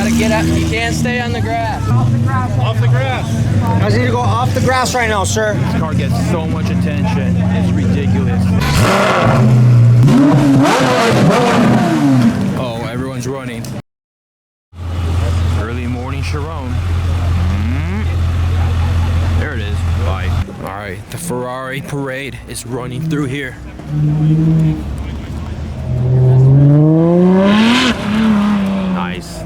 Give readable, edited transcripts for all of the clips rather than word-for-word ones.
gotta get up. You can't stay on the grass. Off the grass. Off the grass. Guys need to go off the grass right now, sir. This car gets so much attention. It's ridiculous. Oh, everyone's running. Early morning Sharon. There it is. Bye. All right, the Ferrari parade is running through here. Nice.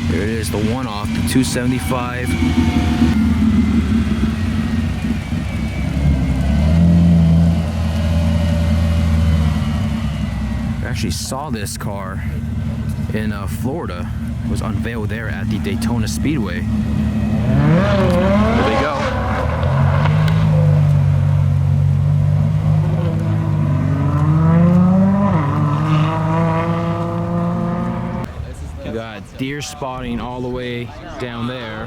There it is, the one-off, the 275. I actually saw this car in Florida. It was unveiled there at the Daytona Speedway. There they go. You got deer spotting all the way down there.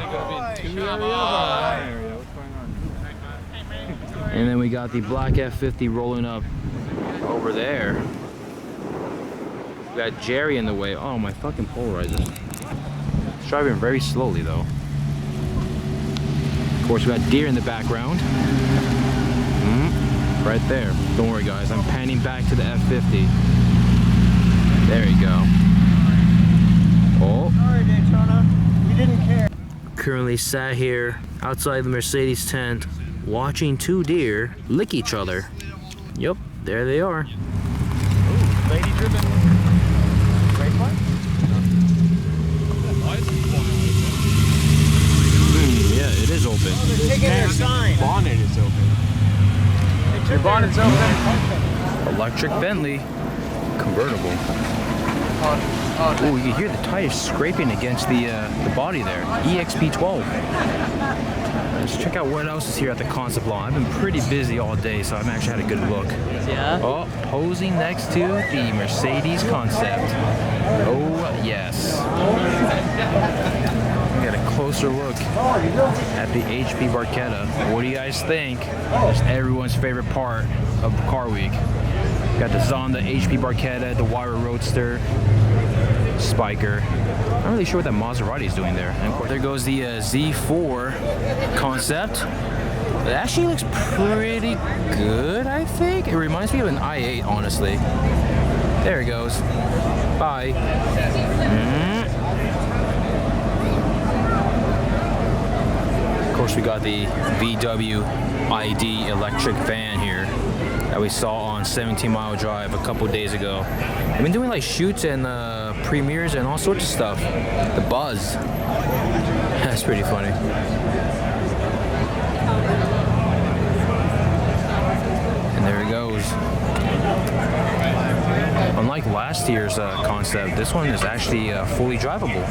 And then we got the black F50 rolling up over there. We got Jerry in the way. Oh, my fucking polarizer. It's driving very slowly though. Of course, we got deer in the background. Right there. Don't worry guys, I'm panning back to the F50. There you go. Oh. Sorry, Daytona. We didn't care. Currently sat here outside the Mercedes tent watching two deer lick each other. Yep, there they are. Ooh, lady driven. Great one. Yeah, it is open. They're taking their sign. Bonnet is open. Your bonnet's open. Electric Bentley convertible. Oh, you can hear the tires scraping against the body there. EXP12. Let's check out what else is here at the concept lawn. I've been pretty busy all day, so I haven't actually had a good look. Yeah? Oh, posing next to the Mercedes concept. Oh, yes. Get a closer look at the HP Barchetta. What do you guys think? It's everyone's favorite part of Car Week. Got the Zonda, HP Barchetta, the Wire Roadster, Spiker. I'm not really sure what that Maserati is doing there. And of course, there goes the Z4 concept. It actually looks pretty good, I think. It reminds me of an i8, honestly. There it goes. Bye. Of course, we got the VW ID electric van here that we saw on 17 Mile Drive a couple days ago. I've been doing like shoots and premieres and all sorts of stuff. The buzz. That's pretty funny. And there it goes. Unlike last year's concept, this one is actually fully drivable.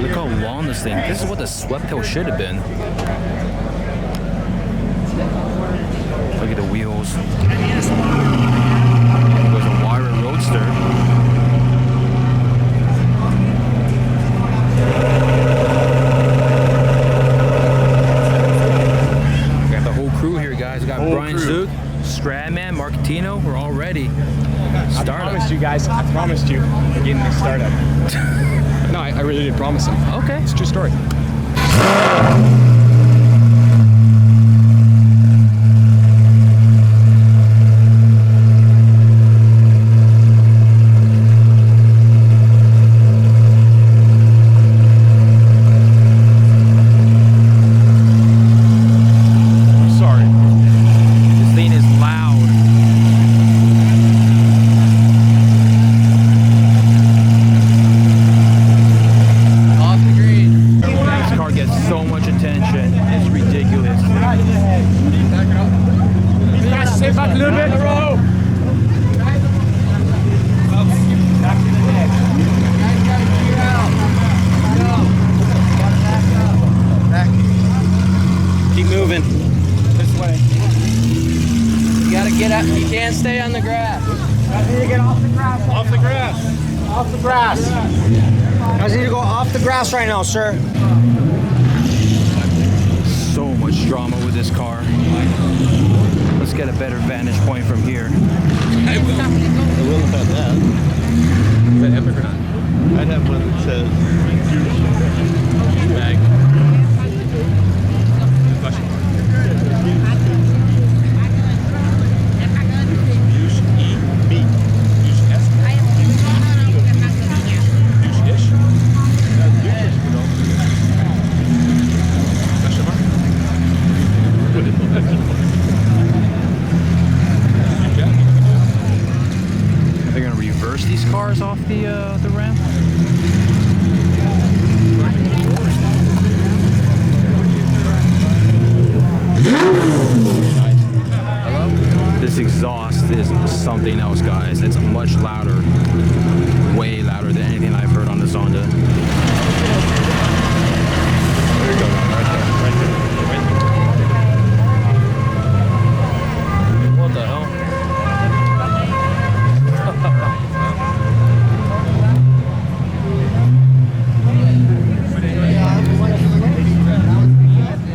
Look how long this thing. This is what the Sweptail should have been. Look at the wheels. There's a Wire Roadster. We got the whole crew here, guys. We got Brian Zook, Stradman, Marcatino. We're all ready. I promised you guys. I promised you getting this startup. No, I really did promise him. Okay. It's a true story. Get up. You can't stay on the grass. Guys need to get off the grass. Off the grass. Off the grass. Guys need to go off the grass right now, sir. So much drama with this car. Let's get a better vantage point from here. I will have had that. Is that epic or not? I'd have one that says Bag. Question mark. Use E, B. Use S. Use ish. Question mark. Are they gonna reverse these cars off the ramp? This exhaust is something else, guys. It's much louder, way louder than anything I've heard on the Zonda. There you go. Right there. What the hell?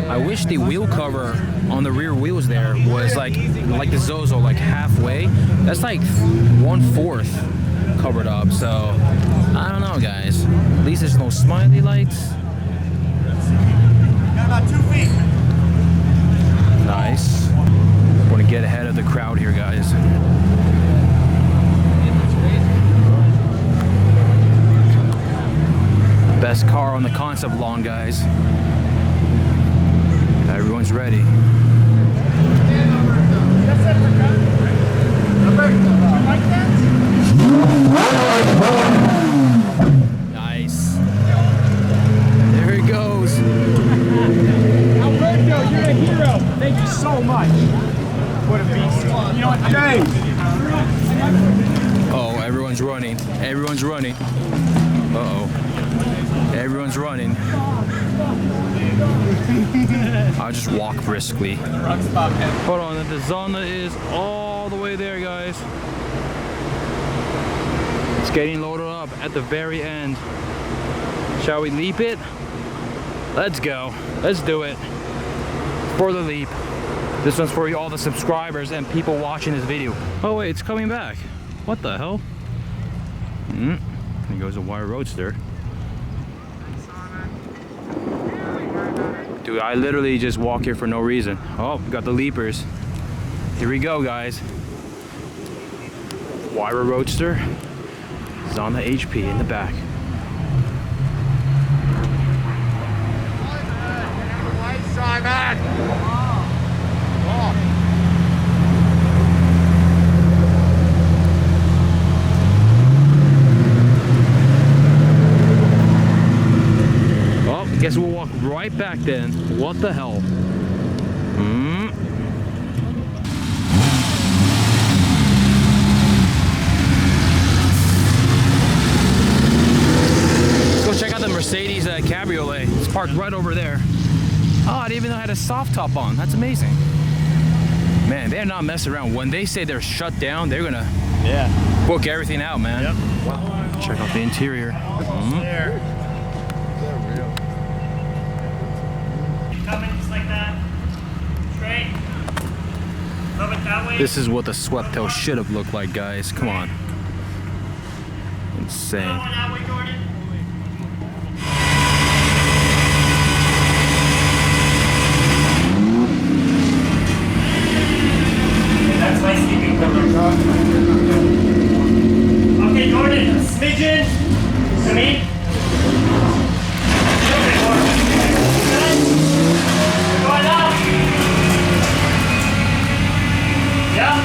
I wish the wheel cover on the rear wheels there was like the Zozo, like halfway. That's like 1/4 covered up. So I don't know, guys. At least there's no smiley lights. Got about 2 feet. Nice. Want to get ahead of the crowd here, guys. Best car on the concept lawn, guys. Everyone's ready. Nice. There he goes. Alberto, you're a hero. Thank you so much. What a beast. You know what, James? Oh, everyone's running. Everyone's running. Uh-oh. Everyone's running. I'll just walk briskly. Hold on, the Zonda is all the way there, guys. It's getting loaded up at the very end. Shall we leap it? Let's go. Let's do it. For the leap. This one's for all the subscribers and people watching this video. Oh wait, it's coming back. What the hell? Here goes a wire roadster. Dude, I literally just walk here for no reason. Oh, we got the leapers. Here we go, guys. Wire roadster is on the HP in the back. Oh, guess we'll walk right back then. What the hell? Let's go check out the Mercedes Cabriolet. It's parked right over there. Oh, I didn't even know I had a soft top on. That's amazing. Man, they're not messing around. When they say they're shut down, they're gonna book everything out, man. Yep. Check out the interior. there. Coming just like that. Straight. Love it that way. This is what the Sweptail should have looked like, guys. Come on. Insane. That way, Jordan. That's my sleeping quarters. Okay, Jordan, smidgen. Come in. Going up. Yeah.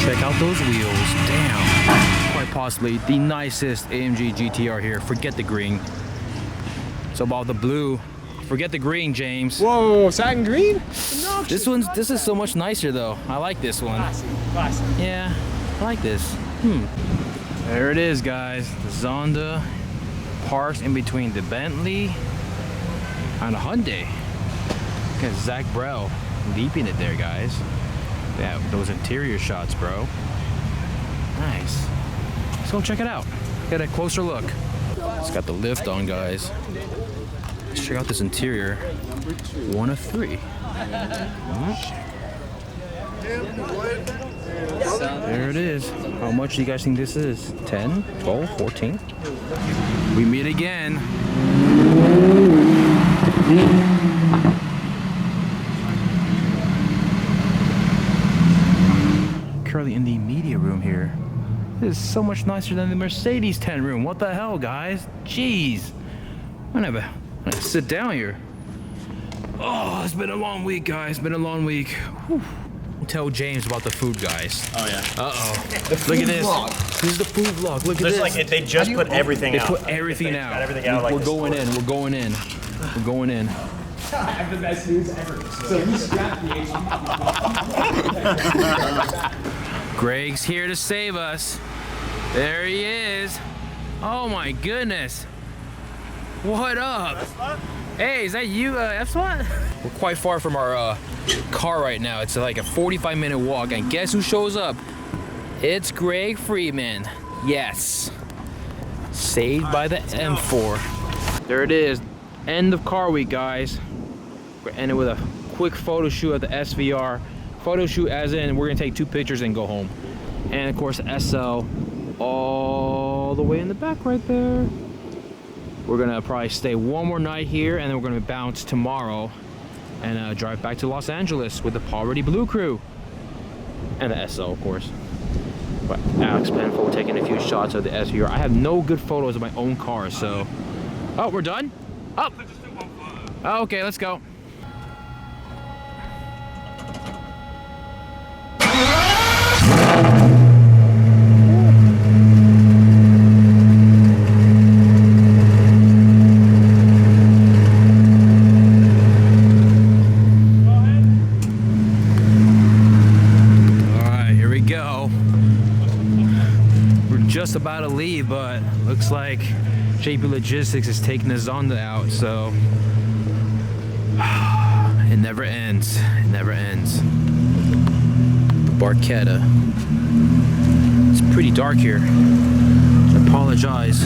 Check out those wheels. Damn. Quite possibly the nicest AMG GTR here. Forget the green. It's about the blue. Forget the green, James. Whoa, satin green? This is so much nicer though. I like this one. Classic. Yeah, I like this. There it is, guys. The Zonda parks in between the Bentley and a Hyundai. Look at Zach Brell leaping it there, guys. Yeah, those interior shots, bro. Nice. Let's go check it out. Get a closer look. It's got the lift on, guys. Let's check out this interior. 1 of 3. There it is. How much do you guys think this is? 10, 12, 14? We meet again. Currently in the media room here. This is so much nicer than the Mercedes 10 room. What the hell, guys? Jeez. I'm gonna sit down here. Oh, it's been a long week, guys. Been a long week. Whew. Tell James about the food, guys. Oh yeah. Uh-oh. Look at this. Vlog. This is the food vlog. Look at There's this. like they just put everything They out. put everything They out. got everything out. Like We're going in. We're going in. We're going in. I have the best news ever. So we scrapped the HB. Greg's here to save us. There he is. Oh my goodness. What up? Hey, is that you, effspot? We're quite far from our car right now. It's like a 45-minute walk, and guess who shows up? It's Greg Freeman. Yes. Saved by the M4. There it is. End of car week, guys. We're ending with a quick photo shoot at the SVR. Photo shoot as in we're gonna take 2 pictures and go home. And of course SL all the way in the back right there. We're gonna probably stay one more night here, and then we're gonna bounce tomorrow and drive back to Los Angeles with the Poverty Blue crew and the SL, of course. But Alex Penfold taking a few shots of the SVR. I have no good photos of my own car, so. Oh, we're done? Oh. Oh, okay, let's go. Just about to leave, but looks like JP Logistics is taking the Zonda out, so it never ends. It never ends. Barchetta. It's pretty dark here. I apologize.